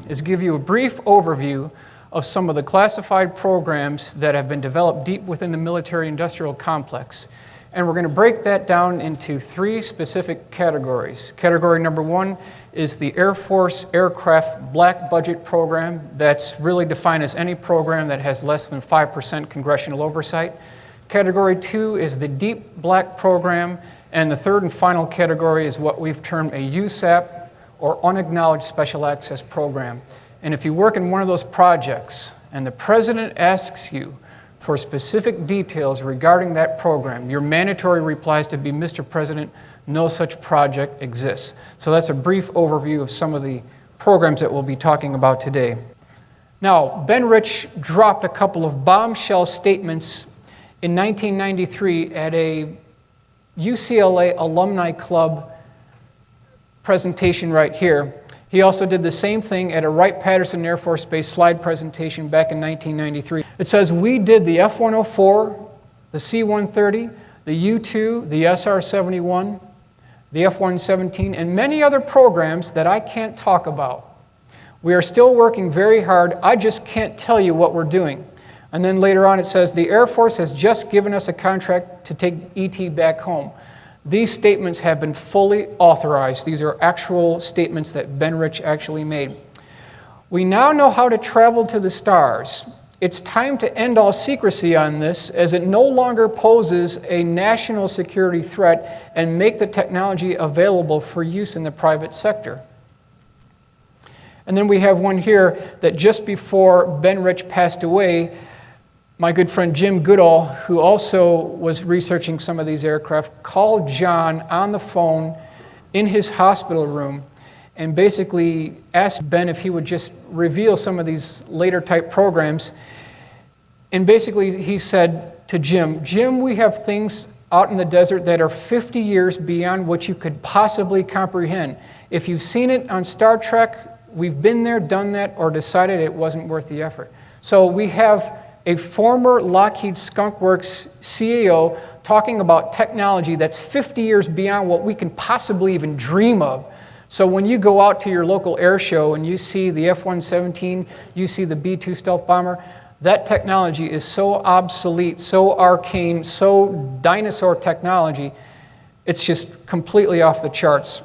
is give you a brief overview of some of the classified programs that have been developed deep within the military-industrial complex. And we're going to break that down into 3 specific categories. Category number 1 is the Air Force Aircraft Black Budget Program. That's really defined as any program that has less than 5% congressional oversight. Category 2 is the Deep Black Program. And the 3rd and final category is what we've termed a USAP, or Unacknowledged Special Access Program. And if you work in one of those projects and the President asks you for specific details regarding that program, your mandatory reply is to be, Mr. President, no such project exists. So that's a brief overview of some of the programs that we'll be talking about today. Now, Burisch dropped a couple of bombshell statements in 1993 at a UCLA Alumni Club presentation right here. He also did the same thing at a Wright-Patterson Air Force Base slide presentation back in 1993. It says, we did the F-104, the C-130, the U-2, the SR-71, the F-117, and many other programs that I can't talk about. We are still working very hard. I just can't tell you what we're doing. And then later on it says, the Air Force has just given us a contract to take ET back home. These statements have been fully authorized. These are actual statements that Burisch actually made. We now know how to travel to the stars. It's time to end all secrecy on this, as it no longer poses a national security threat, and make the technology available for use in the private sector. And then we have one here that just before Burisch passed away, my good friend Jim Goodall, who also was researching some of these aircraft, called John on the phone in his hospital room and basically asked Ben if he would just reveal some of these later type programs. And basically he said to Jim, Jim, we have things out in the desert that are 50 years beyond what you could possibly comprehend. If you've seen it on Star Trek, we've been there, done that, or decided it wasn't worth the effort. So we have a former Lockheed Skunk Works CAO talking about technology that's 50 years beyond what we can possibly even dream of. So when you go out to your local air show and you see the F-117, you see the B-2 stealth bomber, that technology is so obsolete, so arcane, so dinosaur technology, it's just completely off the charts.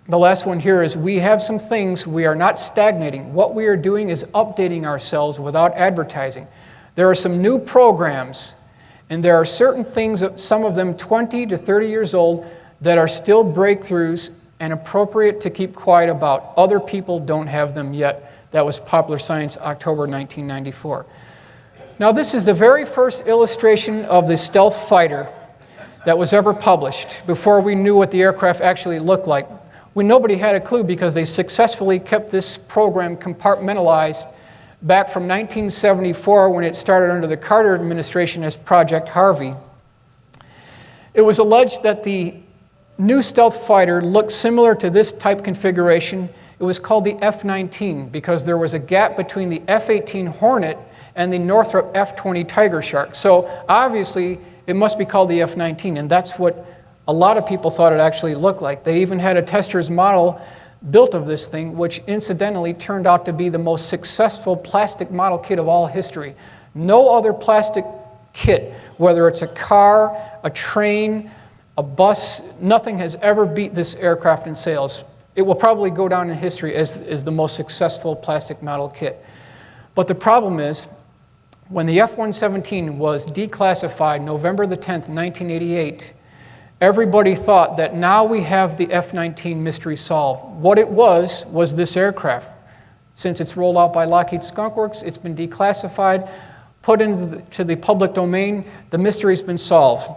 The last one here is, we have some things, we are not stagnating. What we are doing is updating ourselves without advertising. There are some new programs, and there are certain things, some of them 20 to 30 years old, that are still breakthroughs and appropriate to keep quiet about. Other people don't have them yet. That was Popular Science, October 1994. Now, this is the very first illustration of the stealth fighter that was ever published before we knew what the aircraft actually looked like. Nobody had a clue, because they successfully kept this program compartmentalized back from 1974, when it started under the Carter administration as Project Harvey. It was alleged that the new stealth fighter looked similar to this type configuration. It was called the F-19 because there was a gap between the F-18 Hornet and the Northrop F-20 Tiger Shark. So obviously it must be called the F-19, and that's what a lot of people thought it actually looked like. They even had a tester's model built of this thing, which incidentally turned out to be the most successful plastic model kit of all history. No other plastic kit, whether it's a car, a train, a bus, nothing has ever beat this aircraft in sales. It will probably go down in history as the most successful plastic model kit. But the problem is, when the F-117 was declassified November the 10th, 1988, everybody thought that now we have the F-19 mystery solved. What it was this aircraft. Since it's rolled out by Lockheed Skunk Works, it's been declassified, put into the public domain, the mystery's been solved.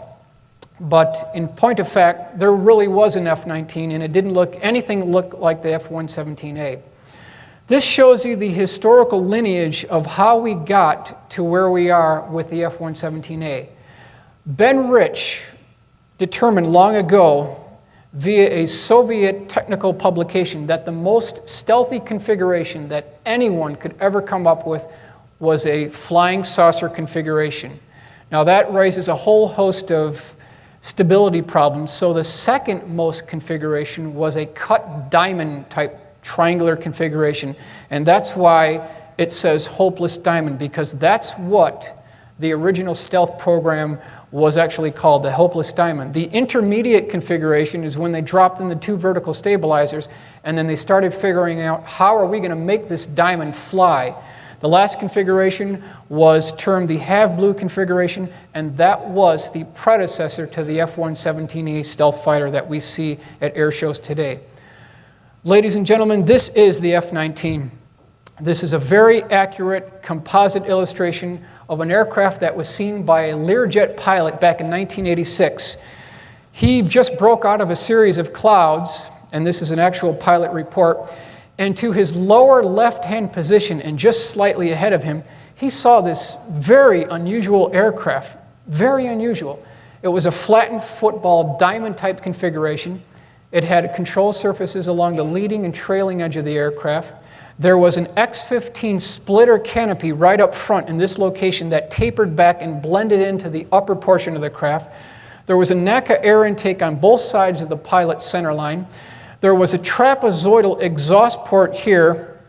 But in point of fact, there really was an F-19, and it didn't look anything like the F-117A. This shows you the historical lineage of how we got to where we are with the F-117A. Burisch determined long ago via a Soviet technical publication that the most stealthy configuration that anyone could ever come up with was a flying saucer configuration. Now that raises a whole host of stability problems, so the second most configuration was a cut diamond type triangular configuration. And that's why it says hopeless diamond, because that's what the original stealth program was actually called, the hopeless diamond. The intermediate configuration is when they dropped in the 2 vertical stabilizers, and then they started figuring out, how are we going to make this diamond fly? The last configuration was termed the half blue configuration, and that was the predecessor to the F-117A stealth fighter that we see at air shows today. Ladies and gentlemen, this is the F-19. This is a very accurate composite illustration of an aircraft that was seen by a Learjet pilot back in 1986. He just broke out of a series of clouds, and this is an actual pilot report, and to his lower left-hand position and just slightly ahead of him, he saw this very unusual aircraft, very unusual. It was a flattened football diamond-type configuration. It had control surfaces along the leading and trailing edge of the aircraft. There was an X-15 splitter canopy right up front in this location that tapered back and blended into the upper portion of the craft. There was a NACA air intake on both sides of the pilot's center line. There was a trapezoidal exhaust port here,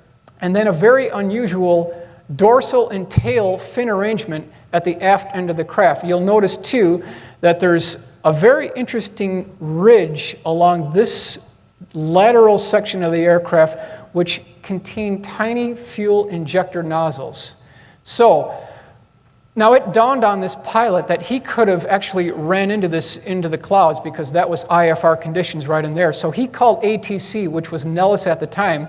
and then a very unusual dorsal and tail fin arrangement at the aft end of the craft. You'll notice, too, that there's a very interesting ridge along this lateral section of the aircraft which contain tiny fuel injector nozzles. So, now it dawned on this pilot that he could have actually ran into the clouds, because that was IFR conditions right in there. So he called ATC, which was Nellis at the time,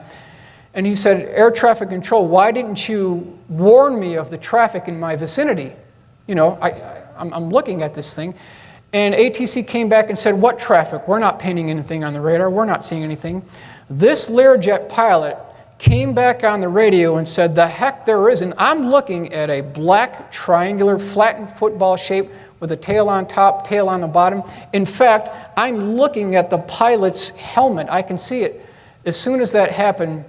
and he said, "Air traffic control, why didn't you warn me of the traffic in my vicinity? You know, I'm looking at this thing." And ATC came back and said, "What traffic? We're not painting anything on the radar. We're not seeing anything." This Learjet pilot came back on the radio and said, "The heck there isn't. I'm looking at a black triangular flattened football shape with a tail on top, tail on the bottom. In fact, I'm looking at the pilot's helmet. I can see it." As soon as that happened,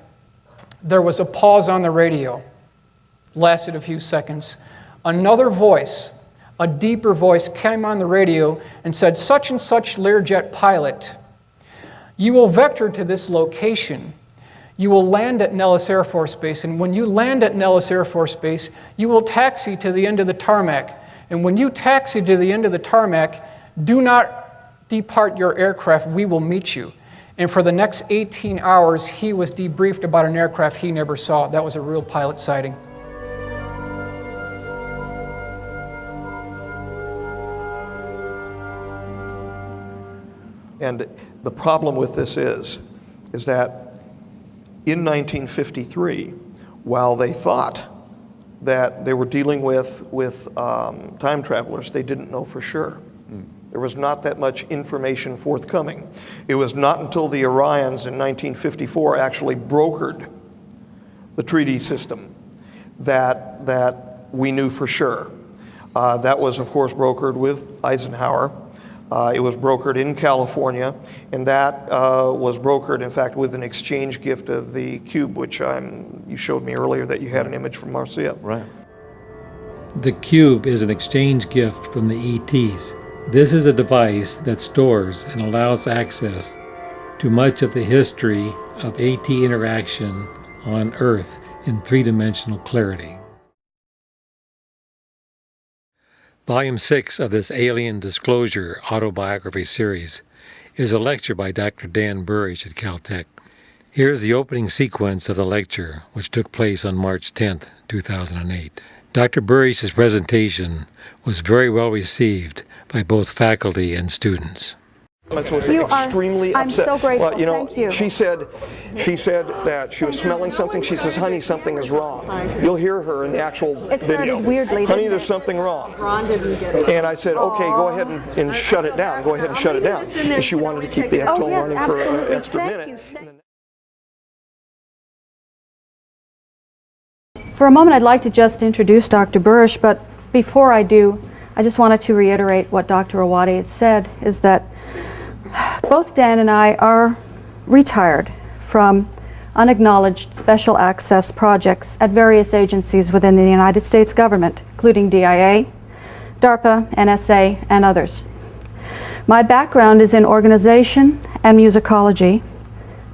there was a pause on the radio. Lasted a few seconds. Another voice, a deeper voice, came on the radio and said, "Such and such Learjet pilot, you will vector to this location. You will land at Nellis Air Force Base, and when you land at Nellis Air Force Base, you will taxi to the end of the tarmac. And when you taxi to the end of the tarmac, do not depart your aircraft. We will meet you." And for the next 18 hours, he was debriefed about an aircraft he never saw. That was a real pilot sighting. And the problem with this is that in 1953, while they thought that they were dealing with time travelers, they didn't know for sure. There was not that much information forthcoming. It was not until the Orions in 1954 actually brokered the treaty system that we knew for sure. That was, of course, brokered with Eisenhower. It was brokered in California, and that was brokered, in fact, with an exchange gift of the cube, which you showed me earlier that you had an image from Marcia. Right. The cube is an exchange gift from the ETs. This is a device that stores and allows access to much of the history of AT interaction on Earth in three-dimensional clarity. Volume 6 of this Alien Disclosure autobiography series is a lecture by Dr. Dan Burisch at Caltech. Here's the opening sequence of the lecture, which took place on March 10, 2008. Dr. Burisch's presentation was very well received by both faculty and students. You extremely I'm upset. so grateful. Well, you know, Thank you. she said that she was smelling something. She says, "Honey, something is wrong." You'll hear her in the actual It started video. weirdly, "Honey, didn't there's it?" something wrong." And I said, "Okay, go ahead and shut it down. Go ahead and shut it down." And she wanted to keep the Oh, ectone yes, running for an absolutely. extra Thank minute. you. For a moment, I'd like to just introduce Dr. Burisch, but before I do, I just wanted to reiterate what Dr. Awadi had said, is that both Dan and I are retired from unacknowledged special access projects at various agencies within the United States government, including DIA, DARPA, NSA, and others. My background is in organization and musicology,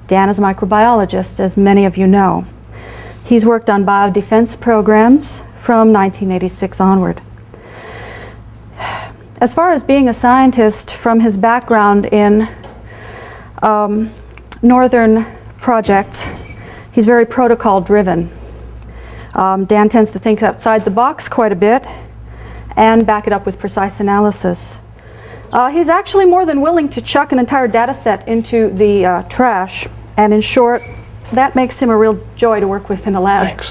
Dan is a microbiologist, as many of you know. He's worked on biodefense programs from 1986 onward. As far as being a scientist, from his background in northern projects, he's very protocol driven. Dan tends to think outside the box quite a bit and back it up with precise analysis. He's actually more than willing to chuck an entire data set into the trash, and in short, that makes him a real joy to work with in a lab. Thanks.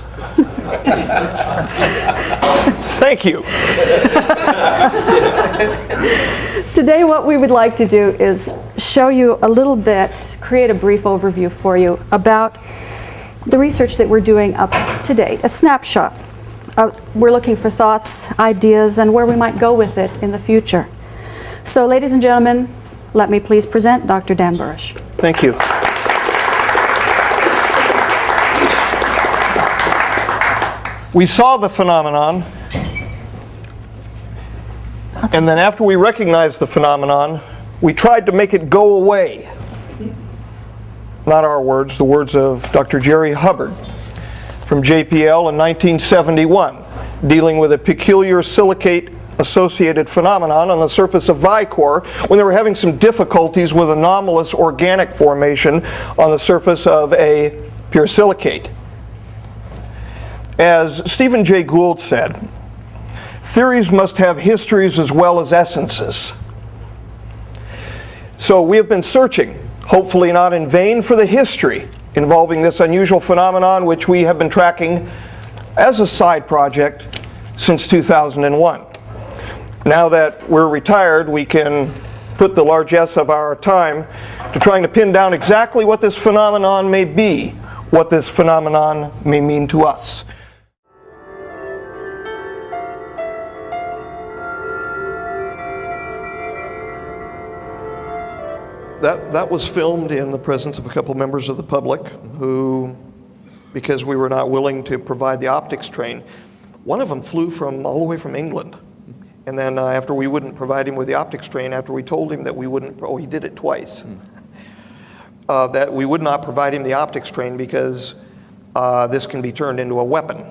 Thank you. Today what we would like to do is show you a little bit, create a brief overview for you about the research that we're doing up to date, a snapshot. We're looking for thoughts, ideas, and where we might go with it in the future. So ladies and gentlemen, let me please present Dr. Dan Burisch. Thank you. We saw the phenomenon, and then after we recognized the phenomenon, we tried to make it go away. Not our words, the words of Dr. Jerry Hubbard from JPL in 1971, dealing with a peculiar silicate-associated phenomenon on the surface of Vicor when they were having some difficulties with anomalous organic formation on the surface of a pure silicate. As Stephen Jay Gould said, theories must have histories as well as essences. So we have been searching, hopefully not in vain, for the history involving this unusual phenomenon, which we have been tracking as a side project since 2001. Now that we're retired, we can put the largesse of our time to trying to pin down exactly what this phenomenon may be, what this phenomenon may mean to us. That was filmed in the presence of a couple members of the public who, because we were not willing to provide the optics train, one of them flew all the way from England. And then after we wouldn't provide him with the optics train, after we told him that we wouldn't, he did it twice, that we would not provide him the optics train because this can be turned into a weapon.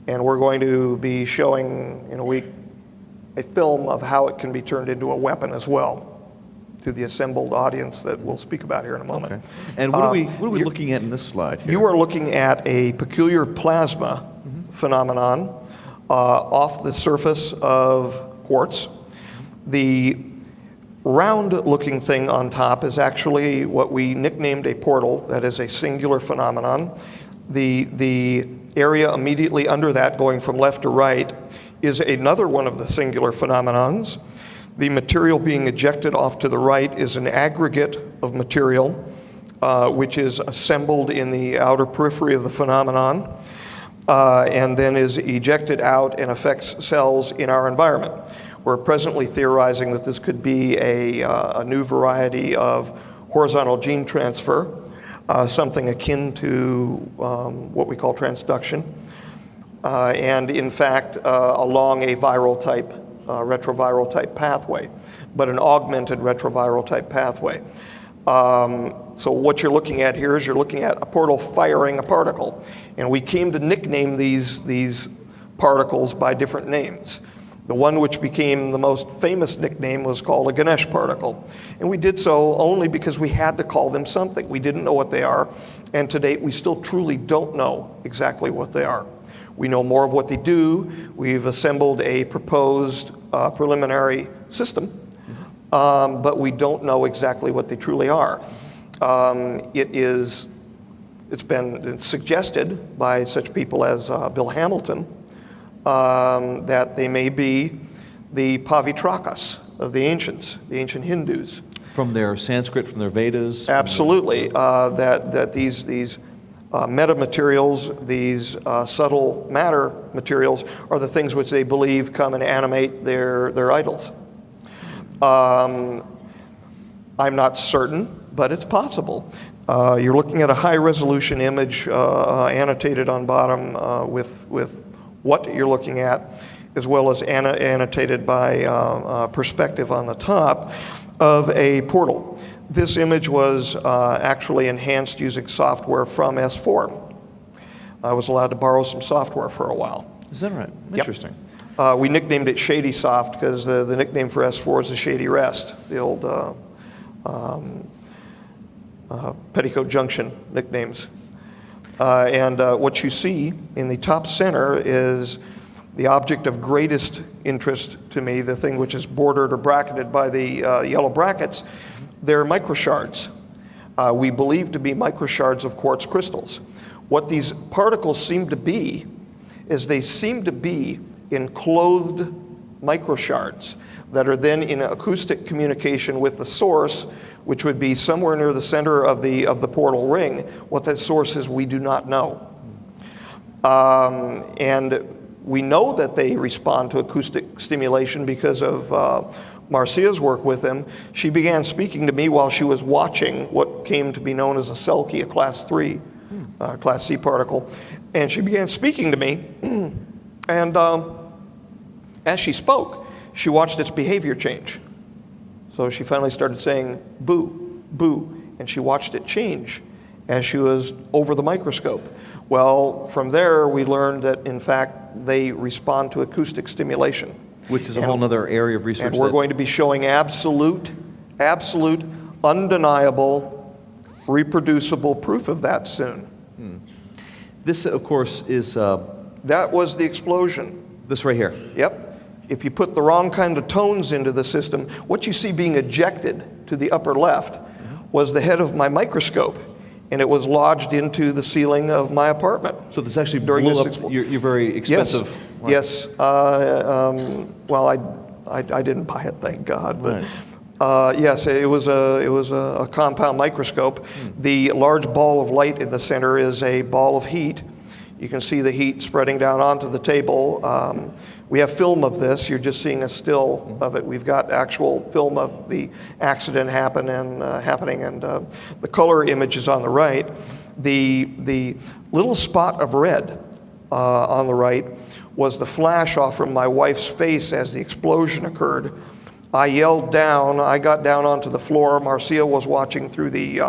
And we're going to be showing a film of how it can be turned into a weapon as well, to the assembled audience that we'll speak about here in a moment. Okay. And what are we looking at in this slide here? You are looking at a peculiar plasma phenomenon off the surface of quartz. The round-looking thing on top is actually what we nicknamed a portal. That is a singular phenomenon. The area immediately under that, going from left to right, is another one of the singular phenomenons. The material being ejected off to the right is an aggregate of material which is assembled in the outer periphery of the phenomenon and then is ejected out and affects cells in our environment. We're presently theorizing that this could be a new variety of horizontal gene transfer, something akin to what we call transduction, and in fact along a viral type retroviral type pathway, but an augmented retroviral type pathway. So what you're looking at here is you're looking at a portal firing a particle. And we came to nickname these particles by different names. The one which became the most famous nickname was called a Ganesh particle. And we did so only because we had to call them something. We didn't know what they are, and to date we still truly don't know exactly what they are. We know more of what they do. We've assembled a proposed preliminary system, but we don't know exactly what they truly are. It's been suggested by such people as Bill Hamilton that they may be the Pavitrakas of the ancients, the ancient Hindus. From their Sanskrit, from their Vedas? Absolutely, that these metamaterials, these subtle matter materials, are the things which they believe come and animate their idols. I'm not certain, but it's possible. You're looking at a high-resolution image annotated on bottom with what you're looking at, as well as annotated by perspective on the top of a portal. This image was actually enhanced using software from S4. I was allowed to borrow some software for a while. Is that right? Yep. Interesting. We nicknamed it Shady Soft because the nickname for S4 is the Shady Rest, the old Petticoat Junction nicknames. And what you see in the top center is the object of greatest interest to me, the thing which is bordered or bracketed by the yellow brackets. They're microshards. We believe to be microshards of quartz crystals. What these particles seem to be is they seem to be enclosed microshards that are then in acoustic communication with the source, which would be somewhere near the center of the portal ring. What that source is, we do not know. And we know that they respond to acoustic stimulation because of Marcia's work with them. She began speaking to me while she was watching what came to be known as a Selkie, a class 3, class C particle. And she began speaking to me, and as she spoke, she watched its behavior change. So she finally started saying, boo, boo, and she watched it change as she was over the microscope. Well, from there, we learned that, in fact, they respond to acoustic stimulation. Which is a whole other area of research. And we're going to be showing absolute, undeniable, reproducible proof of that soon. This, of course, is... That was the explosion. This right here. Yep. If you put the wrong kind of tones into the system, what you see being ejected to the upper left was the head of my microscope, and it was lodged into the ceiling of my apartment. So this actually during blew this up your very expensive... Yes. Well, I didn't buy it, thank God. But yes, it was a compound microscope. The large ball of light in the center is a ball of heat. You can see the heat spreading down onto the table. We have film of this. You're just seeing a still of it. We've got actual film of the accident happening, and the color image is on the right. The little spot of red on the right was the flash off from my wife's face as the explosion occurred. I yelled down. I got down onto the floor. Marcia was watching through the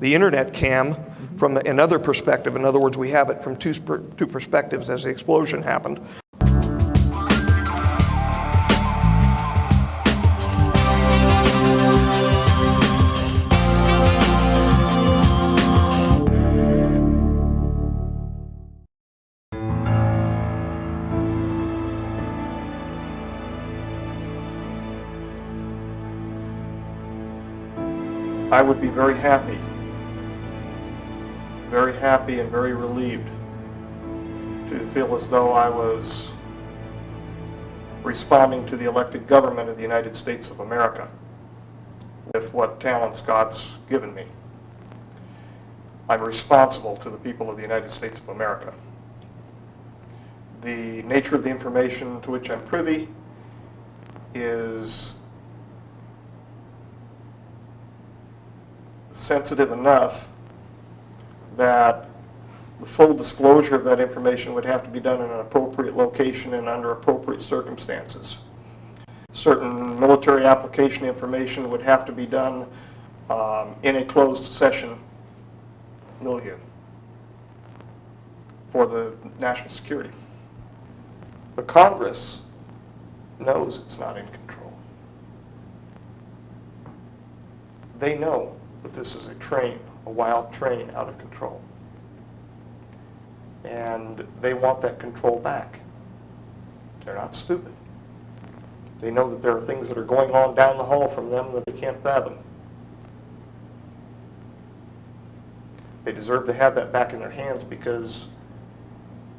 internet cam from another perspective. In other words, we have it from two perspectives as the explosion happened. I would be very happy and very relieved to feel as though I was responding to the elected government of the United States of America with what talents God's given me. I'm responsible to the people of the United States of America. The nature of the information to which I'm privy is sensitive enough that the full disclosure of that information would have to be done in an appropriate location and under appropriate circumstances. Certain military application information would have to be done in a closed session milieu for the national security. The Congress knows it's not in control. They know that this is a wild train out of control. And they want that control back. They're not stupid. They know that there are things that are going on down the hall from them that they can't fathom. They deserve to have that back in their hands because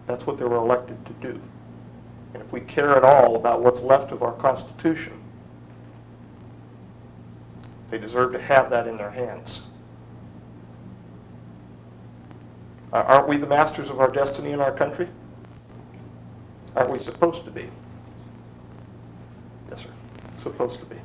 that's what they were elected to do. And if we care at all about what's left of our Constitution, they deserve to have that in their hands. Aren't we the masters of our destiny in our country? Aren't we supposed to be? Yes, sir. Supposed to be.